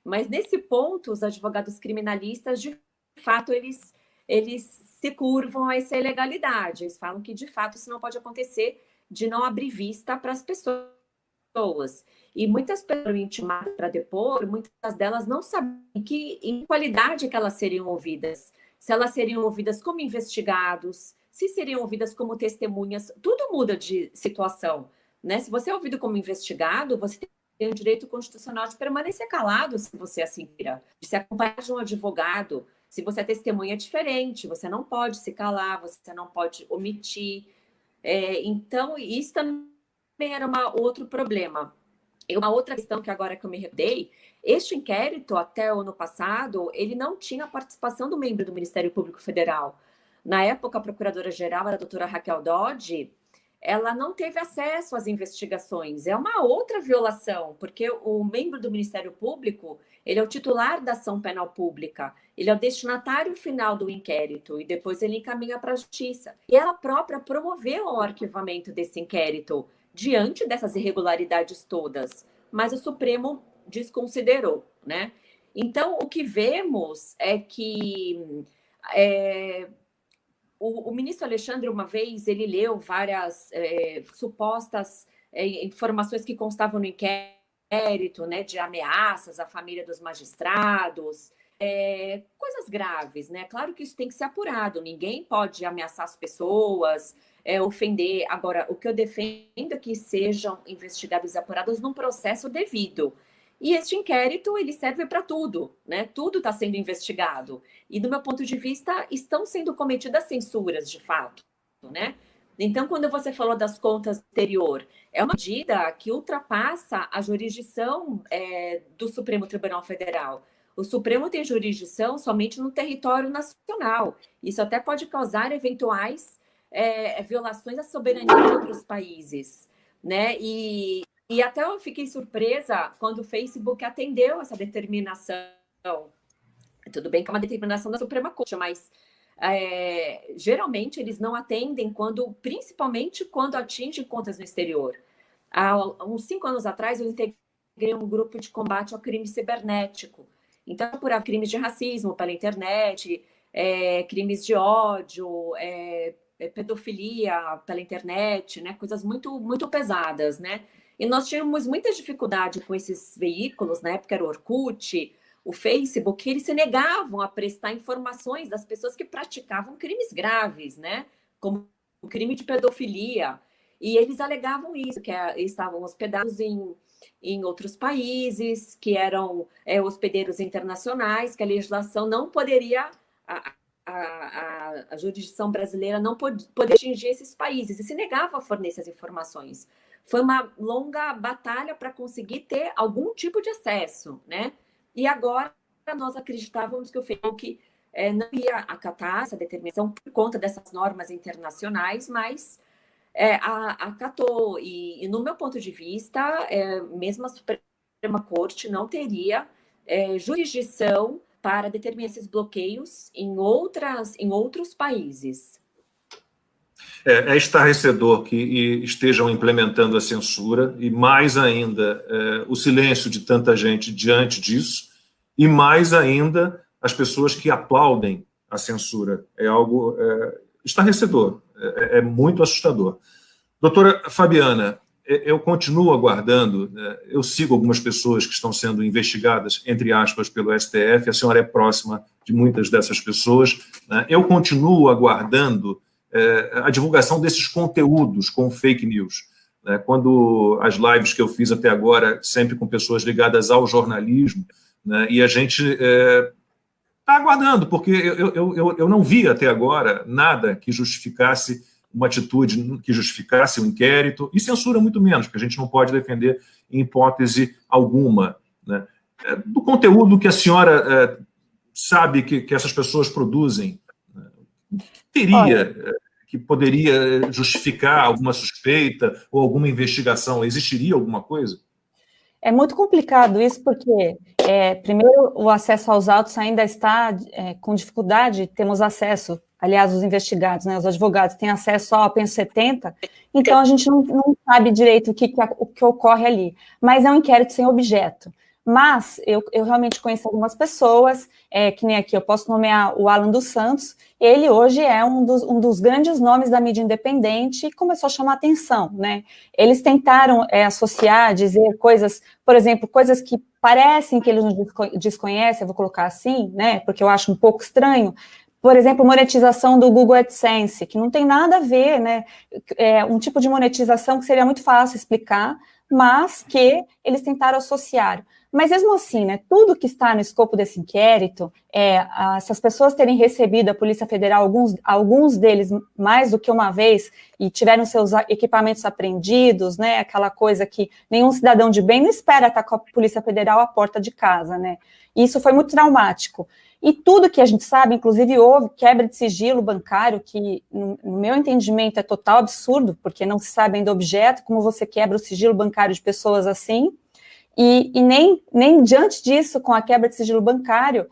Mas, nesse ponto, os advogados criminalistas, de fato, eles se curvam a essa ilegalidade. Eles falam que, de fato, isso não pode acontecer, de não abrir vista para as pessoas. E muitas pessoas intimadas para depor, muitas delas não sabem em qualidade que elas seriam ouvidas. Se elas seriam ouvidas como investigados, se seriam ouvidas como testemunhas, tudo muda de situação, né? Se você é ouvido como investigado, você tem o direito constitucional de permanecer calado, se você assim queira, de se acompanhar de um advogado. Se você é testemunha, é diferente, você não pode se calar, você não pode omitir. Então, isso também era outro problema. E uma outra questão que agora que eu me recordei, este inquérito, até o ano passado, ele não tinha a participação do membro do Ministério Público Federal. Na época, a procuradora-geral era a doutora Raquel Dodge, ela não teve acesso às investigações. É uma outra violação, porque o membro do Ministério Público, ele é o titular da ação penal pública, ele é o destinatário final do inquérito, e depois ele encaminha para a justiça. E ela própria promoveu o arquivamento desse inquérito, diante dessas irregularidades todas, mas o Supremo desconsiderou, né? Então, o que vemos é que o ministro Alexandre, uma vez, ele leu várias supostas informações que constavam no inquérito, né, de ameaças à família dos magistrados, coisas graves, né? Claro que isso tem que ser apurado, ninguém pode ameaçar as pessoas, ofender. Agora, o que eu defendo é que sejam investigados e apurados num processo devido. E este inquérito, ele serve para tudo, né? Tudo está sendo investigado. E, do meu ponto de vista, estão sendo cometidas censuras, de fato, né? Então, quando você falou das contas exterior, é uma medida que ultrapassa a jurisdição do Supremo Tribunal Federal. O Supremo tem jurisdição somente no território nacional. Isso até pode causar eventuais violações à soberania de outros países, né? E até eu fiquei surpresa quando o Facebook atendeu essa determinação. Tudo bem que é uma determinação da Suprema Corte, mas geralmente eles não atendem principalmente quando atingem contas no exterior. Há uns 5 anos atrás, eu integrei um grupo de combate ao crime cibernético. Então, por crimes de racismo pela internet, crimes de ódio, pedofilia pela internet, né? Coisas muito, muito pesadas, né? E nós tínhamos muita dificuldade com esses veículos, na época era o Orkut, o Facebook, eles se negavam a prestar informações das pessoas que praticavam crimes graves, né? Como o crime de pedofilia. E eles alegavam isso, que estavam hospedados em outros países, que eram hospedeiros internacionais, que a legislação não poderia... A jurisdição brasileira não poderia atingir esses países e se negava a fornecer as informações. Foi uma longa batalha para conseguir ter algum tipo de acesso, né? E agora nós acreditávamos que o Facebook não ia acatar essa determinação por conta dessas normas internacionais, mas acatou. E no meu ponto de vista, mesmo a Suprema Corte não teria jurisdição para determinar esses bloqueios em outros países. É estarrecedor que estejam implementando a censura e, mais ainda, o silêncio de tanta gente diante disso e, mais ainda, as pessoas que aplaudem a censura. É algo estarrecedor, é muito assustador. Doutora Fabiana, eu continuo aguardando, eu sigo algumas pessoas que estão sendo investigadas, entre aspas, pelo STF, a senhora é próxima de muitas dessas pessoas, né? Eu continuo aguardando a divulgação desses conteúdos com fake news, né? Quando as lives que eu fiz até agora, sempre com pessoas ligadas ao jornalismo, né? E a gente está aguardando, porque eu não vi até agora nada que justificasse uma atitude que justificasse o inquérito, e censura muito menos, porque a gente não pode defender em hipótese alguma, né? Do conteúdo que a senhora sabe que essas pessoas produzem, que poderia justificar alguma suspeita ou alguma investigação? Existiria alguma coisa? É muito complicado isso, porque, primeiro, o acesso aos autos ainda está com dificuldade, temos acesso, aliás, os investigados, né, os advogados têm acesso ao APEN 70, então a gente não sabe direito o que ocorre ali, mas é um inquérito sem objeto. Mas eu realmente conheço algumas pessoas, que nem aqui eu posso nomear o Alan dos Santos. Ele hoje é um dos grandes nomes da mídia independente e começou a chamar atenção, né? Eles tentaram associar, dizer coisas, por exemplo, coisas que parecem que eles não desconhecem, eu vou colocar assim, né? Porque eu acho um pouco estranho. Por exemplo, monetização do Google AdSense, que não tem nada a ver, né? É um tipo de monetização que seria muito fácil explicar, mas que eles tentaram associar. Mas mesmo assim, né, tudo que está no escopo desse inquérito, essas pessoas terem recebido a Polícia Federal, alguns deles mais do que uma vez, e tiveram seus equipamentos apreendidos, né, aquela coisa que nenhum cidadão de bem não espera estar com a Polícia Federal à porta de casa, né, e isso foi muito traumático. E tudo que a gente sabe, inclusive houve quebra de sigilo bancário, que no meu entendimento é total absurdo, porque não se sabe ainda o objeto, como você quebra o sigilo bancário de pessoas assim. E nem diante disso, com a quebra de sigilo bancário,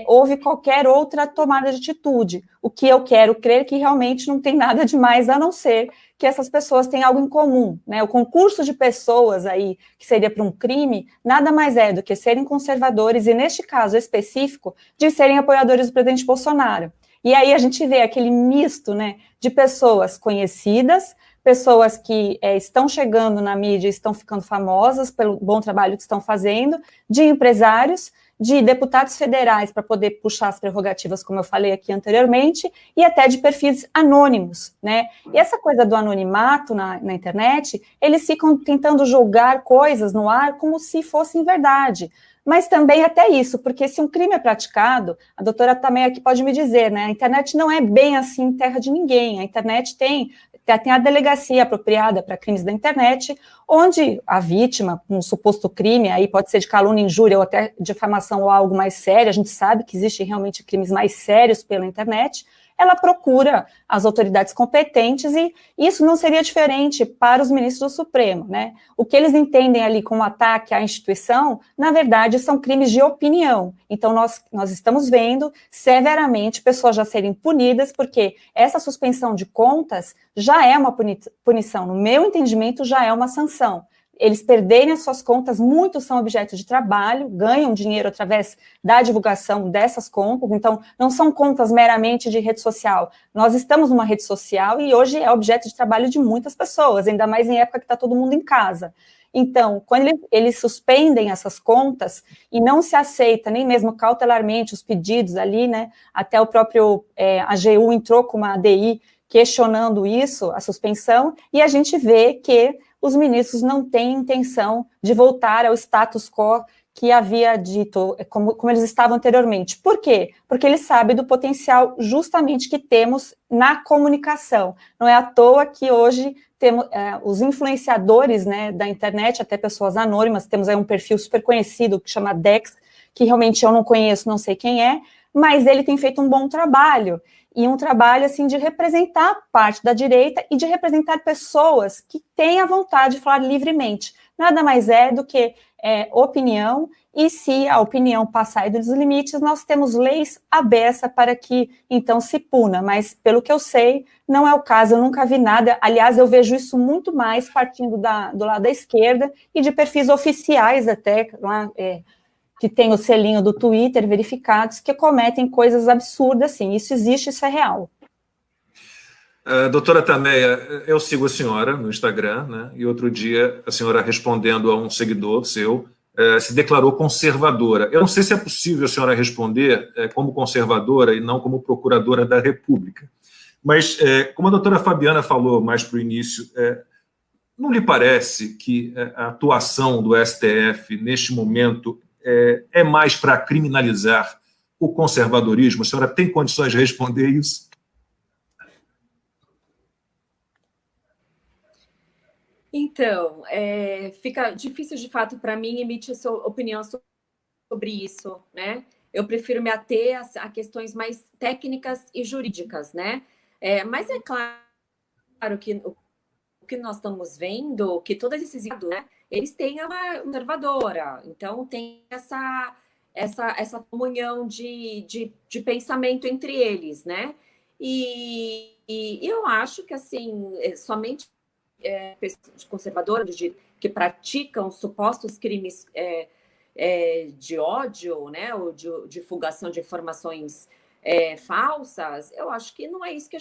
houve qualquer outra tomada de atitude. O que eu quero crer que realmente não tem nada de mais, a não ser que essas pessoas têm algo em comum, né? O concurso de pessoas aí, que seria para um crime, nada mais é do que serem conservadores, e neste caso específico, de serem apoiadores do presidente Bolsonaro. E aí a gente vê aquele misto, né, de pessoas conhecidas, pessoas que estão chegando na mídia, estão ficando famosas pelo bom trabalho que estão fazendo, de empresários, de deputados federais para poder puxar as prerrogativas, como eu falei aqui anteriormente, e até de perfis anônimos, né? E essa coisa do anonimato na internet, eles ficam tentando jogar coisas no ar como se fossem verdade. Mas também até isso, porque se um crime é praticado, a doutora também aqui pode me dizer, né? A internet não é bem assim terra de ninguém. A internet tem a delegacia apropriada para crimes da internet, onde a vítima, um suposto crime, aí pode ser de calúnia, injúria ou até difamação ou algo mais sério, a gente sabe que existem realmente crimes mais sérios pela internet, ela procura as autoridades competentes, e isso não seria diferente para os ministros do Supremo, né? O que eles entendem ali como ataque à instituição, na verdade, são crimes de opinião. Então, nós estamos vendo severamente pessoas já serem punidas, porque essa suspensão de contas já é uma punição, no meu entendimento, já é uma sanção. Eles perderem as suas contas, muitos são objeto de trabalho, ganham dinheiro através da divulgação dessas contas, então não são contas meramente de rede social. Nós estamos numa rede social e hoje é objeto de trabalho de muitas pessoas, ainda mais em época que está todo mundo em casa. Então, quando eles suspendem essas contas e não se aceita nem mesmo cautelarmente os pedidos ali, né, até o próprio AGU entrou com uma ADI questionando isso, a suspensão, e a gente vê que os ministros não têm intenção de voltar ao status quo que havia dito, como eles estavam anteriormente. Por quê? Porque eles sabem do potencial justamente que temos na comunicação. Não é à toa que hoje temos os influenciadores, né, da internet, até pessoas anônimas, temos aí um perfil super conhecido que chama Dex, que realmente eu não conheço, não sei quem é, mas ele tem feito um bom trabalho, e um trabalho assim de representar parte da direita e de representar pessoas que têm a vontade de falar livremente. Nada mais é do que opinião, e se a opinião passar dos limites, nós temos leis à beça para que, então, se puna, mas, pelo que eu sei, não é o caso, eu nunca vi nada, aliás, eu vejo isso muito mais partindo do lado da esquerda e de perfis oficiais até, lá, que tem o selinho do Twitter, verificados, que cometem coisas absurdas, assim, isso existe, isso é real. Doutora Tameia, eu sigo a senhora no Instagram, né, e outro dia a senhora, respondendo a um seguidor seu, se declarou conservadora. Eu não sei se é possível a senhora responder como conservadora e não como procuradora da República, mas como a doutora Fabiana falou mais para o início, não lhe parece que a atuação do STF neste momento é mais para criminalizar o conservadorismo? A senhora tem condições de responder isso? Então, fica difícil, de fato, para mim emitir sua opinião sobre isso, né? Eu prefiro me ater a questões mais técnicas e jurídicas, né? Mas é claro que o que nós estamos vendo, que todos esses, né, eles têm uma conservadora, então tem essa comunhão de pensamento entre eles, né? E eu acho que, assim, somente pessoas conservadoras que praticam supostos crimes de ódio, né, ou de divulgação de informações falsas, eu acho que não é isso que a gente